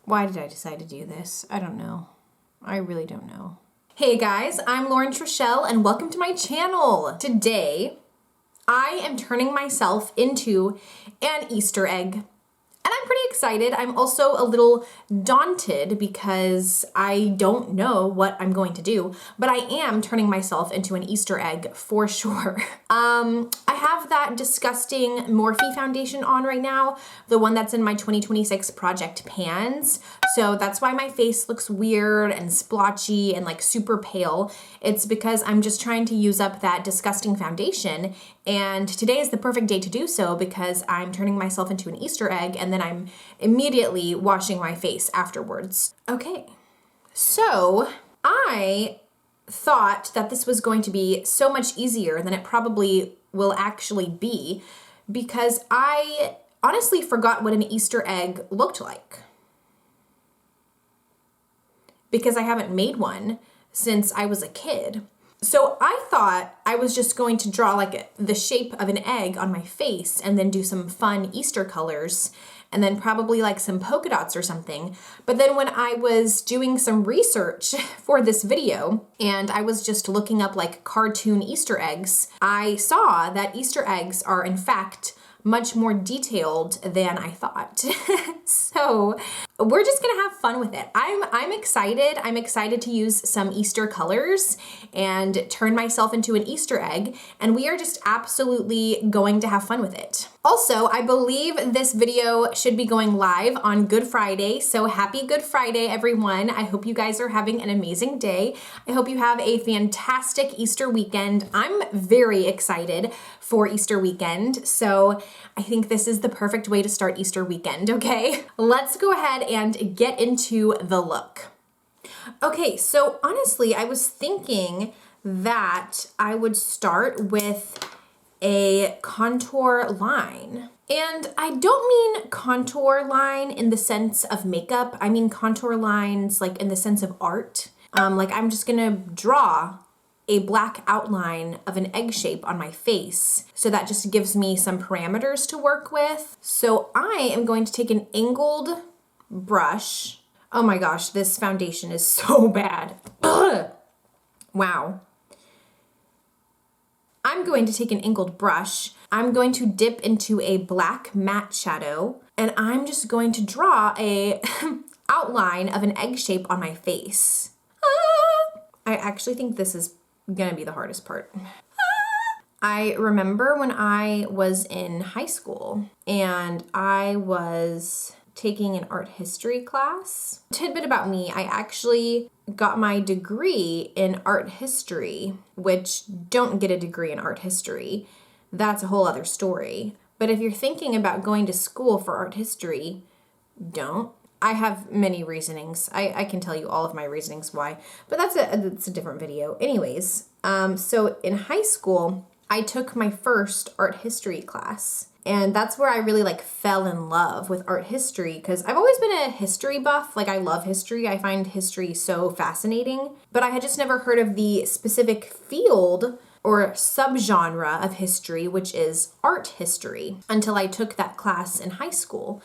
Why did I decide to do this? I don't know. I really don't know. Hey guys, I'm Lauren Trishelle and welcome to my channel. Today, I am turning myself into an Easter egg. And I'm pretty excited. I'm also a little daunted because I don't know what I'm going to do, but I am turning myself into an Easter egg for sure. I have that disgusting Morphe foundation on right now, the one that's in my 2026 Project Pans. So that's why my face looks weird and splotchy and like super pale. It's because I'm just trying to use up that disgusting foundation. And today is the perfect day to do so because I'm turning myself into an Easter egg and then I'm immediately washing my face afterwards. Okay, so I thought that this was going to be so much easier than it probably will actually be because I honestly forgot what an Easter egg looked like. Because I haven't made one since I was a kid. So I thought I was just going to draw like the shape of an egg on my face and then do some fun Easter colors and then probably like some polka dots or something. But then when I was doing some research for this video and I was just looking up like cartoon Easter eggs, I saw that Easter eggs are in fact much more detailed than I thought. So we're just gonna have fun with it. I'm excited. I'm excited to use some Easter colors and turn myself into an Easter egg, and we are just absolutely going to have fun with it. Also, I believe this video should be going live on Good Friday, so happy Good Friday, everyone. I hope you guys are having an amazing day. I hope you have a fantastic Easter weekend. I'm very excited for Easter weekend, so I think this is the perfect way to start Easter weekend, okay? Let's go ahead and get into the look. Okay, so honestly, I was thinking that I would start with a contour line. And I don't mean contour line in the sense of makeup. I mean contour lines like in the sense of art. Like I'm just gonna draw a black outline of an egg shape on my face. So that just gives me some parameters to work with. So I am going to take an angled brush. Oh my gosh, this foundation is so bad. Ugh. Wow. I'm going to take an angled brush. I'm going to dip into a black matte shadow, and I'm just going to draw a outline of an egg shape on my face. I actually think this is gonna be the hardest part. I remember when I was in high school and I was taking an art history class. Tidbit about me, I actually got my degree in art history, which don't get a degree in art history. That's a whole other story. But if you're thinking about going to school for art history, don't. I have many reasonings. I can tell you all of my reasonings why, but that's a different video. Anyways, so in high school, I took my first art history class. And that's where I really like fell in love with art history because I've always been a history buff. Like I love history. I find history so fascinating, but I had just never heard of the specific field or subgenre of history, which is art history, until I took that class in high school.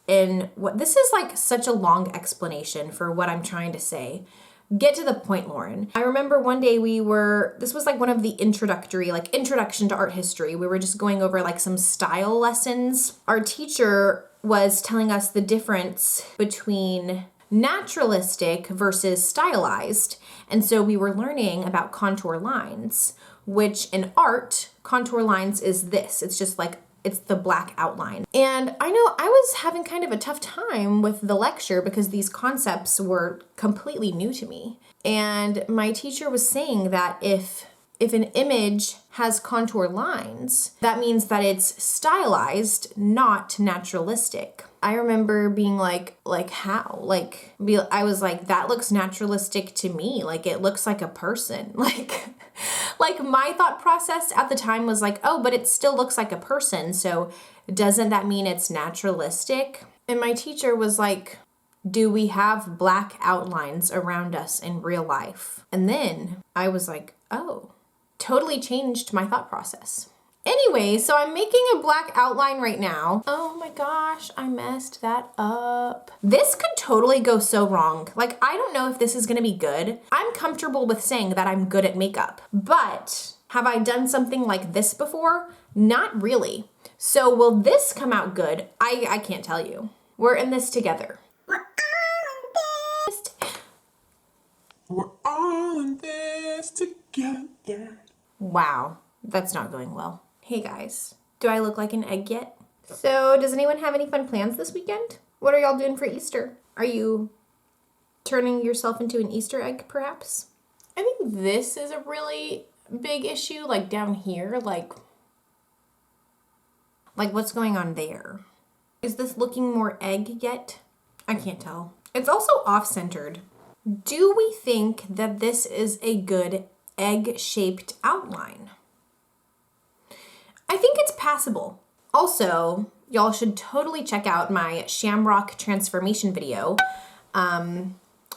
And this is like such a long explanation for what I'm trying to say. Get to the point, Lauren. I remember one day this was like one of the introduction to art history. We were just going over like some style lessons. Our teacher was telling us the difference between naturalistic versus stylized. And so we were learning about contour lines, which in art, contour lines is this. It's just like it's the black outline. And I know I was having kind of a tough time with the lecture because these concepts were completely new to me. And my teacher was saying that if an image has contour lines, that means that it's stylized, not naturalistic. I remember being like how? I was like, that looks naturalistic to me. Like it looks like a person. Like my thought process at the time was like, oh, but it still looks like a person. So doesn't that mean it's naturalistic? And my teacher was like, do we have black outlines around us in real life? And then I was like, oh, totally changed my thought process. Anyway, so I'm making a black outline right now. Oh my gosh, I messed that up. This could totally go so wrong. Like, I don't know if this is gonna be good. I'm comfortable with saying that I'm good at makeup, but have I done something like this before? Not really. So will this come out good? I can't tell you. We're in this together. We're all in this together. Wow, that's not going well. Hey guys, do I look like an egg yet? So does anyone have any fun plans this weekend? What are y'all doing for Easter? Are you turning yourself into an Easter egg perhaps? I think this is a really big issue, like down here, like what's going on there? Is this looking more egg yet? I can't tell. It's also off-centered. Do we think that this is a good egg-shaped outline? I think it's passable. Also, y'all should totally check out my shamrock transformation video.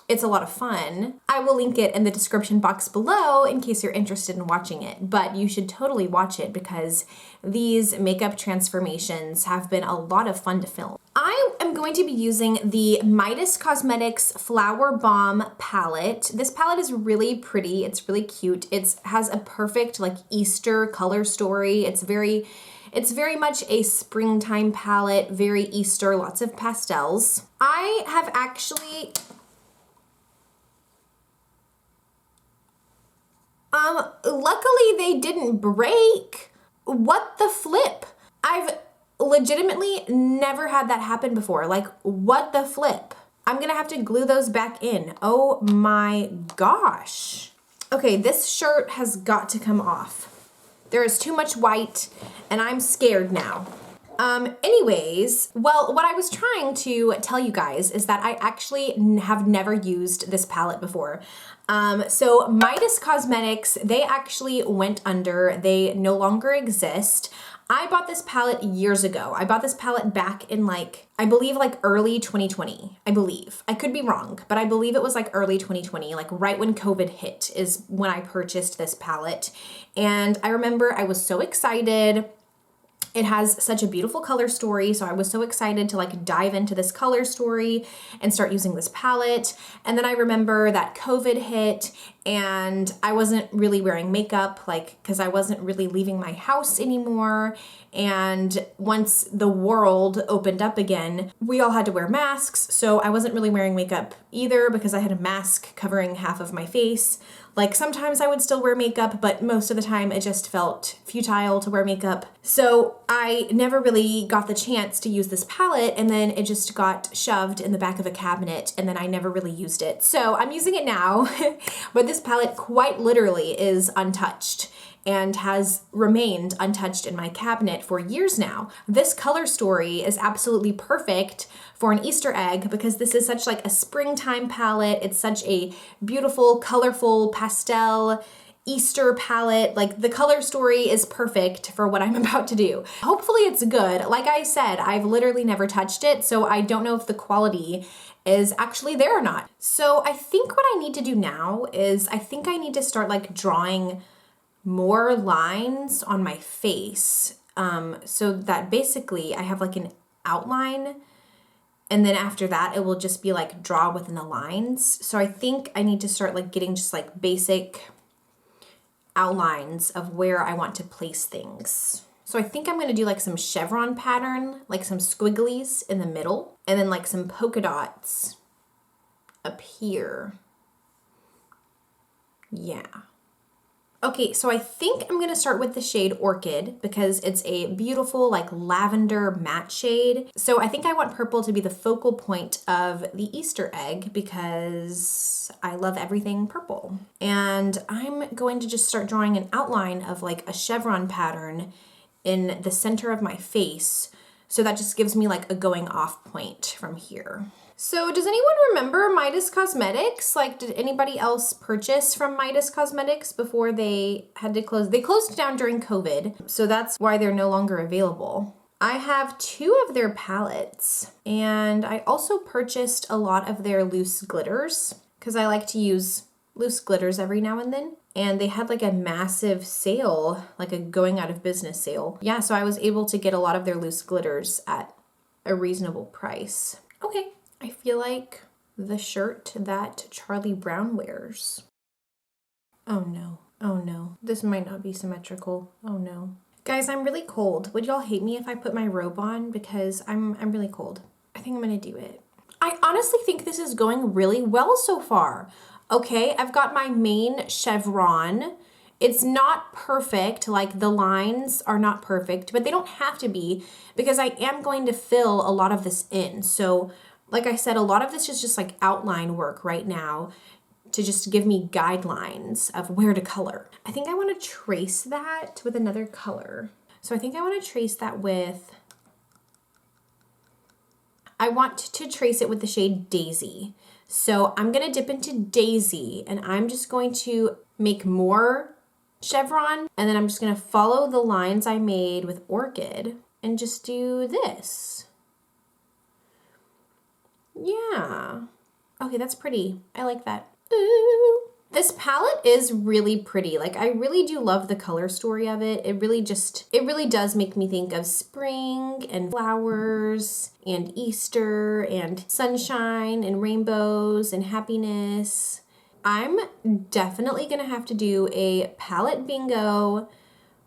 It's a lot of fun. I will link it in the description box below in case you're interested in watching it, but you should totally watch it because these makeup transformations have been a lot of fun to film. I am going to be using the Midas Cosmetics Flower Bomb palette. This palette is really pretty. It's really cute. It has a perfect like Easter color story. It's very much a springtime palette, very Easter, lots of pastels. I have actually luckily they didn't break. What the flip? I've legitimately never had that happen before. Like, what the flip? I'm gonna have to glue those back in. Oh my gosh. Okay, this shirt has got to come off. There is too much white and I'm scared now. Anyways, well, what I was trying to tell you guys is that I actually have never used this palette before. So Midas Cosmetics, they actually went under. They no longer exist. I bought this palette years ago. I bought this palette back in I believe early 2020, I believe. I could be wrong, but I believe it was early 2020, right when COVID hit is when I purchased this palette. And I remember I was so excited. It has such a beautiful color story, so I was so excited to dive into this color story and start using this palette. And then I remember that COVID hit and I wasn't really wearing makeup, because I wasn't really leaving my house anymore. And once the world opened up again, we all had to wear masks, so I wasn't really wearing makeup either because I had a mask covering half of my face. Sometimes I would still wear makeup, but most of the time it just felt futile to wear makeup. So I never really got the chance to use this palette, and then it just got shoved in the back of a cabinet, and then I never really used it. So I'm using it now, but this palette quite literally is untouched and has remained untouched in my cabinet for years now. This color story is absolutely perfect for an Easter egg because this is such a springtime palette. It's such a beautiful, colorful pastel Easter palette. The color story is perfect for what I'm about to do. Hopefully it's good. Like I said, I've literally never touched it, so I don't know if the quality is actually there or not. So I think what I need to do now is I think I need to start drawing more lines on my face so that basically I have an outline, and then after that it will just be draw within the lines. So I think I need to start getting just basic outlines of where I want to place things. So I think I'm gonna do some chevron pattern, some squigglies in the middle, and then some polka dots up here. Yeah. Okay, so I think I'm gonna start with the shade Orchid because it's a beautiful lavender matte shade. So I think I want purple to be the focal point of the Easter egg because I love everything purple. And I'm going to just start drawing an outline of a chevron pattern in the center of my face. So that just gives me a going off point from here. So does anyone remember Midas Cosmetics? Did anybody else purchase from Midas Cosmetics before they had to close? They closed down during COVID, so that's why they're no longer available. I have 2 of their palettes, and I also purchased a lot of their loose glitters because I like to use loose glitters every now and then. and they had like a massive sale, like a going out of business sale. Yeah, so I was able to get a lot of their loose glitters at a reasonable price. Okay, I feel like the shirt that Charlie Brown wears. Oh no, oh no. This might not be symmetrical. Oh no. Guys, I'm really cold. Would y'all hate me if I put my robe on? Because I'm really cold. I think I'm gonna do it. I honestly think this is going really well so far. Okay, I've got my main chevron. It's not perfect, like the lines are not perfect, but they don't have to be because I am going to fill a lot of this in. So like I said, a lot of this is just like outline work right now to just give me guidelines of where to color. I think I want to trace that with another color. So I think I want to trace that with, I want to trace it with the shade Daisy. So I'm going to dip into Daisy and I'm just going to make more chevron and then I'm just going to follow the lines I made with Orchid and just do this. Yeah. Okay, that's pretty. I like that. Ooh. This palette is really pretty. Like I really do love the color story of it. It really does make me think of spring and flowers and Easter and sunshine and rainbows and happiness. I'm definitely gonna have to do a palette bingo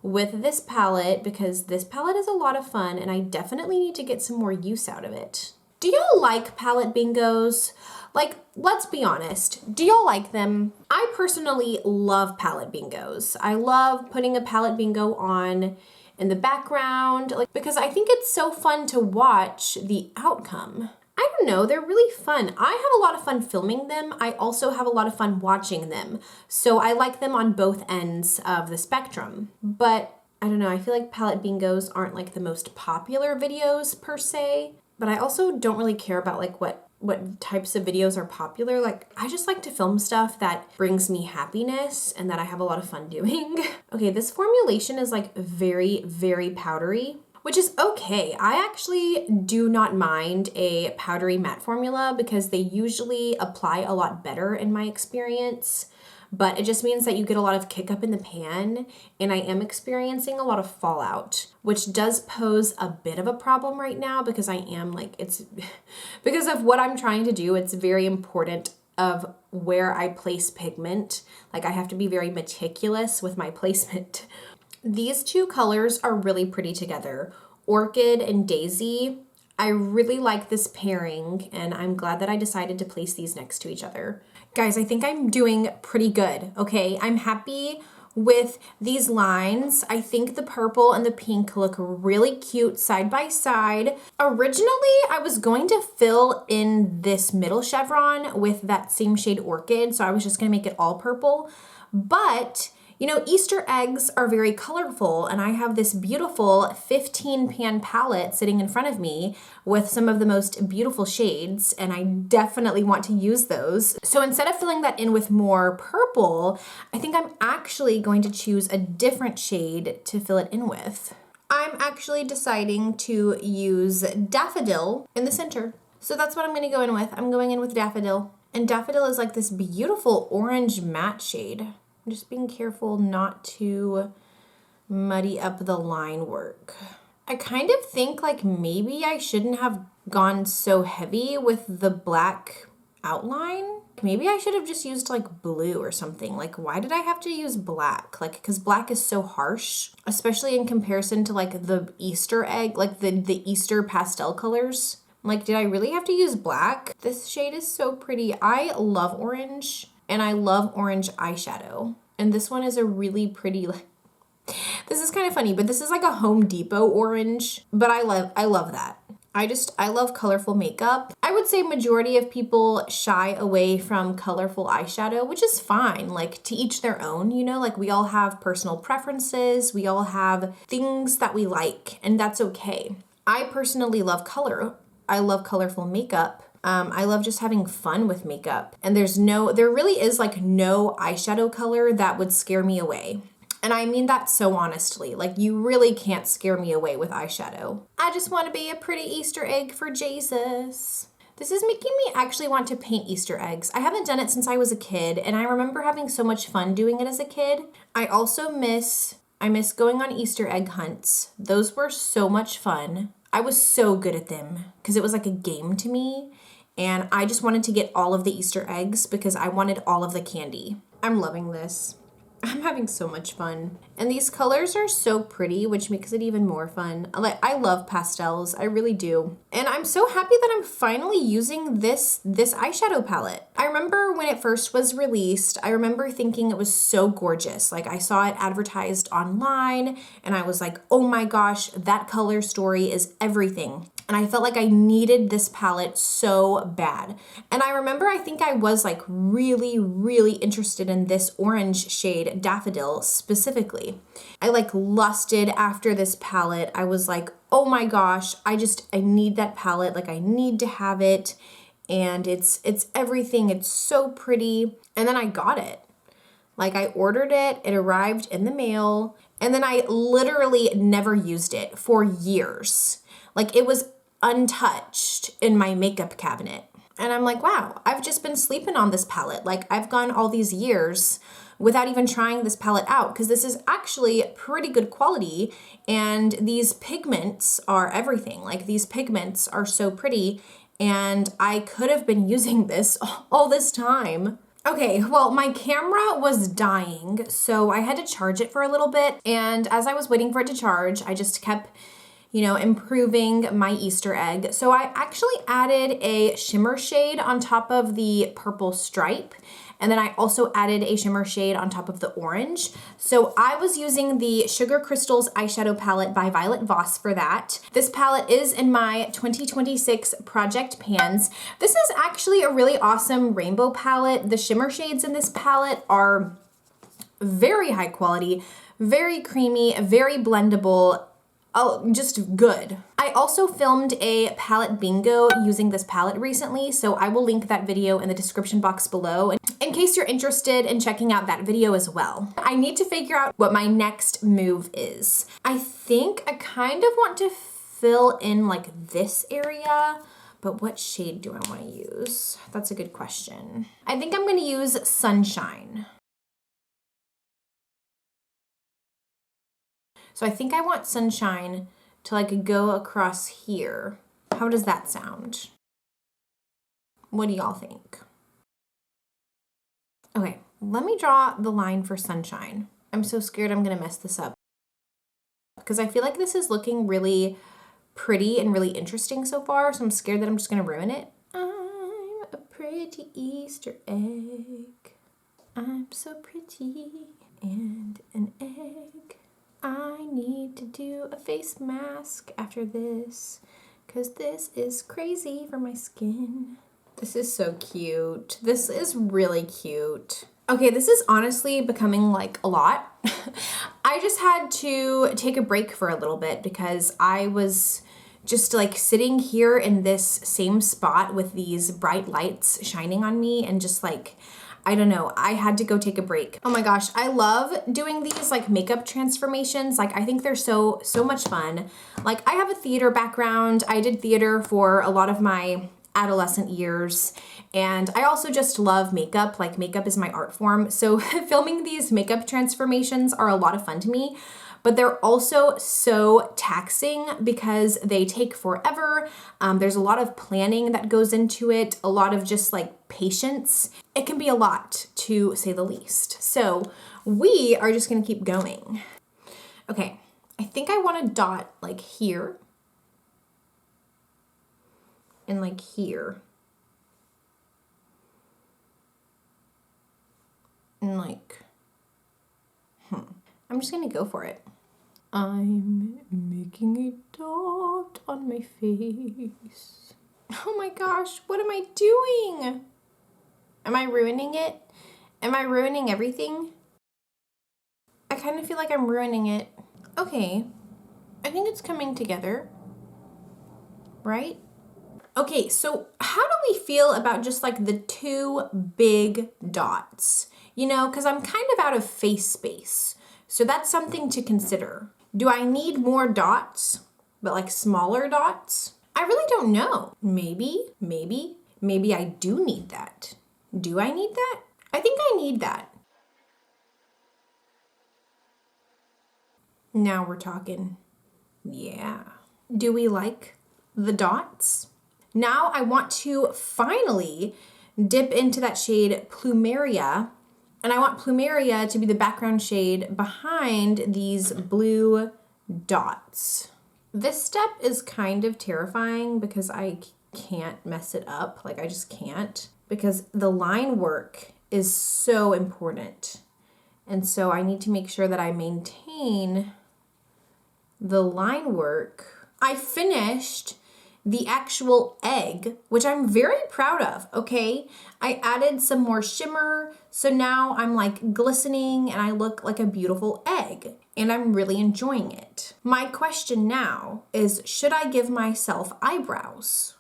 with this palette because this palette is a lot of fun and I definitely need to get some more use out of it. Do y'all like palette bingos? Like, let's be honest. Do y'all like them? I personally love palette bingos. I love putting a palette bingo on in the background, like, because I think it's so fun to watch the outcome. I don't know, they're really fun. I have a lot of fun filming them. I also have a lot of fun watching them. So I like them on both ends of the spectrum. But I don't know, I feel like palette bingos aren't like the most popular videos per se. But I also don't really care about like what types of videos are popular. Like I just like to film stuff that brings me happiness and that I have a lot of fun doing. Okay, this formulation is like very, very powdery, which is okay. I actually do not mind a powdery matte formula because they usually apply a lot better in my experience. But it just means that you get a lot of kick up in the pan and I am experiencing a lot of fallout, which does pose a bit of a problem right now because I am like, it's because of what I'm trying to do. It's very important of where I place pigment. Like I have to be very meticulous with my placement. These two colors are really pretty together. Orchid and Daisy. I really like this pairing and I'm glad that I decided to place these next to each other. Guys, I think I'm doing pretty good, okay? I'm happy with these lines. I think the purple and the pink look really cute side by side. Originally, I was going to fill in this middle chevron with that same shade Orchid, so I was just gonna make it all purple. But you know, Easter eggs are very colorful and I have this beautiful 15 pan palette sitting in front of me with some of the most beautiful shades and I definitely want to use those. So instead of filling that in with more purple, I think I'm actually going to choose a different shade to fill it in with. I'm actually deciding to use Daffodil in the center. So that's what I'm gonna go in with. I'm going in with Daffodil. And Daffodil is like this beautiful orange matte shade. I'm just being careful not to muddy up the line work. I kind of think like maybe I shouldn't have gone so heavy with the black outline. Maybe I should have just used like blue or something. Like why did I have to use black? Like because black is so harsh, especially in comparison to like the Easter egg, like the Easter pastel colors. Like did I really have to use black? This shade is so pretty. I love orange. And I love orange eyeshadow. And this one is a really pretty, like, this is kind of funny, but this is like a Home Depot orange, but I love that. I love colorful makeup. I would say majority of people shy away from colorful eyeshadow, which is fine, like to each their own, you know, like we all have personal preferences, we all have things that we like, and that's okay. I personally love color. I love colorful makeup. I love just having fun with makeup. And there really is like no eyeshadow color that would scare me away. And I mean that so honestly, like you really can't scare me away with eyeshadow. I just want to be a pretty Easter egg for Jesus. This is making me actually want to paint Easter eggs. I haven't done it since I was a kid, and I remember having so much fun doing it as a kid. I also miss going on Easter egg hunts. Those were so much fun. I was so good at them because it was like a game to me, and I just wanted to get all of the Easter eggs because I wanted all of the candy. I'm loving this. I'm having so much fun. And these colors are so pretty, which makes it even more fun. I love pastels, I really do. And I'm so happy that I'm finally using this eyeshadow palette. I remember when it first was released, I remember thinking it was so gorgeous. Like I saw it advertised online and I was like, oh my gosh, that color story is everything. And I felt like I needed this palette so bad. And I remember I think I was like really, really interested in this orange shade, Daffodil, specifically. I like lusted after this palette. I was like, oh my gosh, I need that palette. Like I need to have it. And it's everything. It's so pretty. And then I got it. Like I ordered it, it arrived in the mail, and then I literally never used it for years. Like it was untouched in my makeup cabinet. And I'm like, wow, I've just been sleeping on this palette. Like I've gone all these years without even trying this palette out because this is actually pretty good quality and these pigments are everything. Like these pigments are so pretty and I could have been using this all this time. Okay, well, my camera was dying, so I had to charge it for a little bit. And as I was waiting for it to charge, I just kept improving my Easter egg. So I actually added a shimmer shade on top of the purple stripe. And then I also added a shimmer shade on top of the orange. So I was using the Sugar Crystals eyeshadow palette by Voss for that. This palette is in my 2026 project pans. This is actually a really awesome rainbow palette. The shimmer shades in this palette are very high quality, very creamy, very blendable. Oh, just good. I also filmed a palette bingo using this palette recently, so I will link that video in the description box below in case you're interested in checking out that video as well. I need to figure out what my next move is. I think I kind of want to fill in like this area, but what shade do I want to use? That's a good question. I think I'm going to use Sunshine. So I think I want Sunshine to like go across here. How does that sound? What do y'all think? Okay, let me draw the line for Sunshine. I'm so scared I'm gonna mess this up because I feel like this is looking really pretty and really interesting so far, so I'm scared that I'm just gonna ruin it. I'm a pretty Easter egg. I'm so pretty and an egg. I need to do a face mask after this because this is crazy for my skin. This is so cute. This is really cute. Okay, this is honestly becoming like a lot. I just had to take a break for a little bit because I was just like sitting here in this same spot with these bright lights shining on me and just like, I don't know, I had to go take a break. Oh my gosh, I love doing these like makeup transformations. Like I think they're so much fun. Like I have a theater background. I did theater for a lot of my adolescent years. And I also just love makeup. Like makeup is my art form. So filming these makeup transformations are a lot of fun to me. But they're also so taxing because they take forever. There's a lot of planning that goes into it, a lot of just like patience. It can be a lot, to say the least. So we are just gonna keep going. Okay, I think I want a dot like here and like here. And like, I'm just gonna go for it. I'm making a dot on my face. Oh my gosh, what am I doing? Am I ruining it? Am I ruining everything? I kind of feel like I'm ruining it. Okay, I think it's coming together, right? Okay, so how do we feel about just like the two big dots? You know, because I'm kind of out of face space. So that's something to consider. Do I need more dots, but like smaller dots? I really don't know. Maybe I do need that. Do I need that? I think I need that. Now we're talking. Yeah. Do we like the dots? Now I want to finally dip into that shade Plumeria, and I want Plumeria to be the background shade behind these blue dots. This step is kind of terrifying because I can't mess it up. Like I just can't, because the line work is so important. And so I need to make sure that I maintain the line work. I finished the actual egg, which I'm very proud of, okay? I added some more shimmer, so now I'm like glistening and I look like a beautiful egg, and I'm really enjoying it. My question now is, should I give myself eyebrows?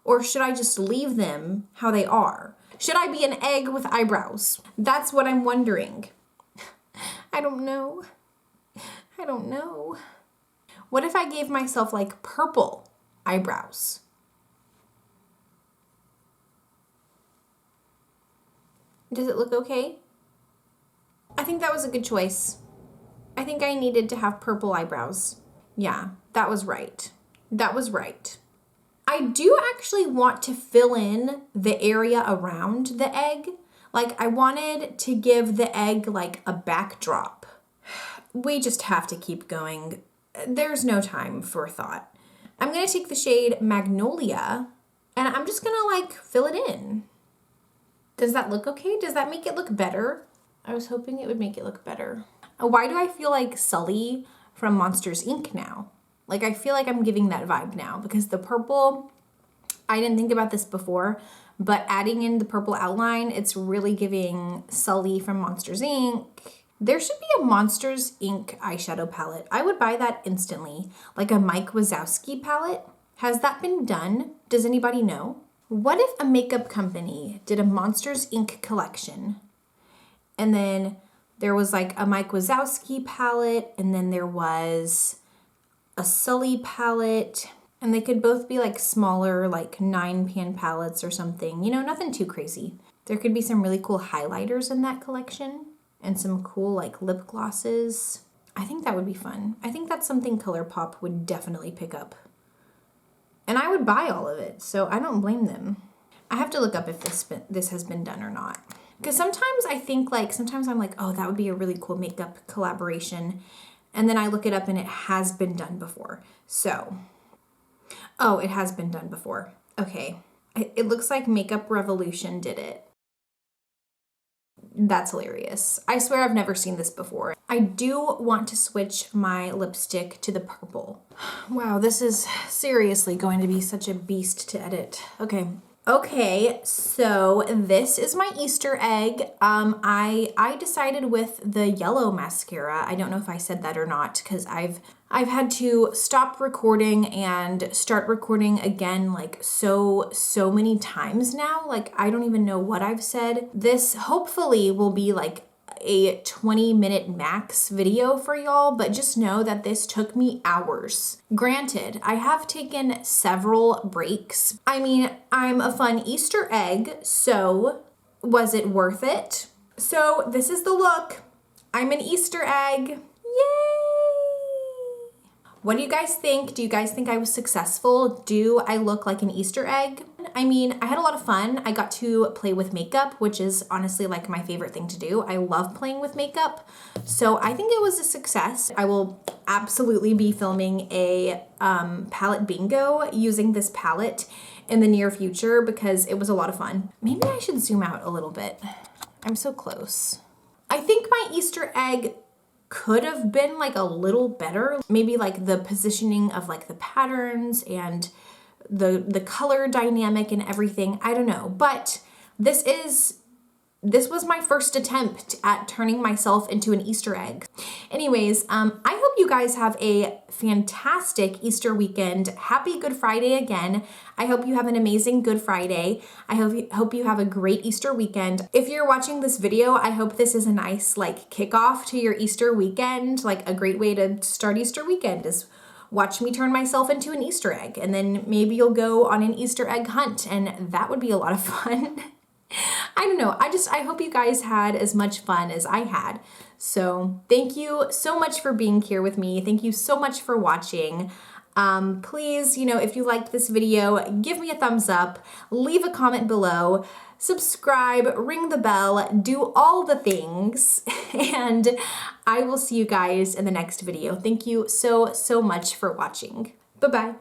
Or should I just leave them how they are? Should I be an egg with eyebrows? That's what I'm wondering. I don't know. I don't know. What if I gave myself like purple eyebrows? Does it look okay? I think that was a good choice. I think I needed to have purple eyebrows. Yeah, that was right. That was right. I do actually want to fill in the area around the egg. Like I wanted to give the egg like a backdrop. We just have to keep going. There's no time for thought. I'm gonna take the shade Magnolia and I'm just gonna like fill it in. Does that look okay? Does that make it look better? I was hoping it would make it look better. Why do I feel like Sully from Monsters, Inc. now? Like I feel like I'm giving that vibe now because the purple, I didn't think about this before, but adding in the purple outline, it's really giving Sully from Monsters, Inc. There should be a Monsters, Inc. eyeshadow palette. I would buy that instantly, like a Mike Wazowski palette. Has that been done? Does anybody know? What if a makeup company did a Monsters, Inc. collection, and then there was like a Mike Wazowski palette, and then there was a Sully palette, and they could both be like smaller, like 9-pan palettes or something. You know, nothing too crazy. There could be some really cool highlighters in that collection and some cool like lip glosses. I think that would be fun. I think that's something ColourPop would definitely pick up. And I would buy all of it, so I don't blame them. I have to look up if this has been done or not. Because sometimes I think like, sometimes I'm like, oh, that would be a really cool makeup collaboration. And then I look it up and it has been done before. So, oh, it has been done before. Okay. It looks like Makeup Revolution did it. That's hilarious. I swear I've never seen this before. I do want to switch my lipstick to the purple. Wow, this is seriously going to be such a beast to edit. Okay, so this is my Easter egg. I decided with the yellow mascara. I don't know if I said that or not because I've had to stop recording and start recording again like so many times now. Like I don't even know what I've said. This hopefully will be like a 20-minute max video for y'all, but just know that this took me hours. Granted, I have taken several breaks. I mean, I'm a fun Easter egg, so was it worth it? So this is the look. I'm an Easter egg. Yay! What do you guys think? Do you guys think I was successful? Do I look like an Easter egg? I mean, I had a lot of fun. I got to play with makeup, which is honestly like my favorite thing to do. I love playing with makeup. So I think it was a success. I will absolutely be filming a palette bingo using this palette in the near future because it was a lot of fun. Maybe I should zoom out a little bit. I'm so close. I think my Easter egg could have been like a little better. Maybe like the positioning of like the patterns and the color dynamic and everything. I don't know, but this was my first attempt at turning myself into an Easter egg. Anyways, I hope you guys have a fantastic Easter weekend. Happy Good Friday again. I hope you have an amazing Good Friday. I hope you have a great Easter weekend. If you're watching this video, I hope this is a nice like kickoff to your Easter weekend. Like a great way to start Easter weekend is watch me turn myself into an Easter egg, and then maybe you'll go on an Easter egg hunt, and that would be a lot of fun. I don't know. I hope you guys had as much fun as I had. So thank you so much for being here with me. Thank you so much for watching. Please, if you liked this video, give me a thumbs up, leave a comment below, subscribe, ring the bell, do all the things, and I will see you guys in the next video. Thank you so much for watching. Bye-bye.